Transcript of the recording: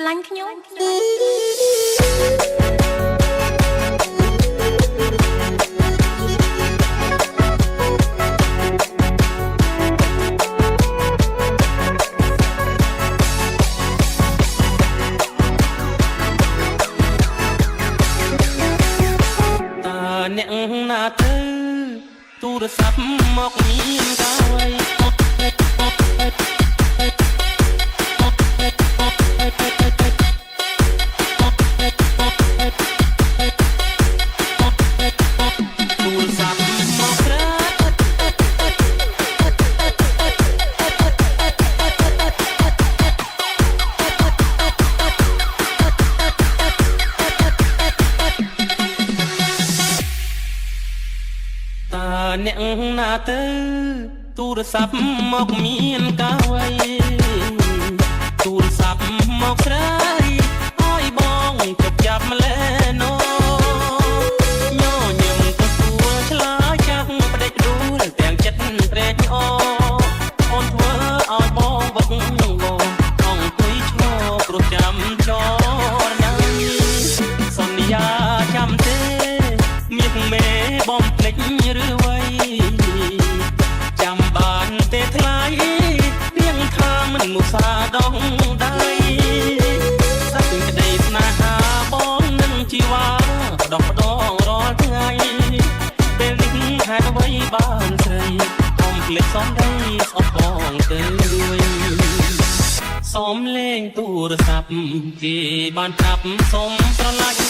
ឡាញ់ខ្ញុំអ្នកណាទៅទូរស័ព្ទមកមានកាយអ្នកណាទៅទូរស័ព្ទមកមានកាវៃទូរស័ព្ទមកស្រីឲ្យបងជប់ចាប់ម្លេណូញញឹមទៅសួរឆ្លើយចាស់ផ្ដេចដួលទាំងចិត្តត្រេកអរអូនធ្វើឲ្យបងវឹកវរអង្គុយឈ្មោះព្រោះចាំចរណាសន្យាចាំទេមានមេបំភ្លេចឬវៃចាំបានទេថ្លៃរៀងខាមិនមុសាដងដៃសក្តិក្តីស្នេហាបងនឹងជីវ៉ាដកដងរាល់ថ្ងៃពេលនេះហេតុអ្វីបានស្រីកុំភ្លេចសំដីស្អប់បងទៅសុំលេងទូរស័ព្ទគេបានកាប់សុំស្រឡាញ់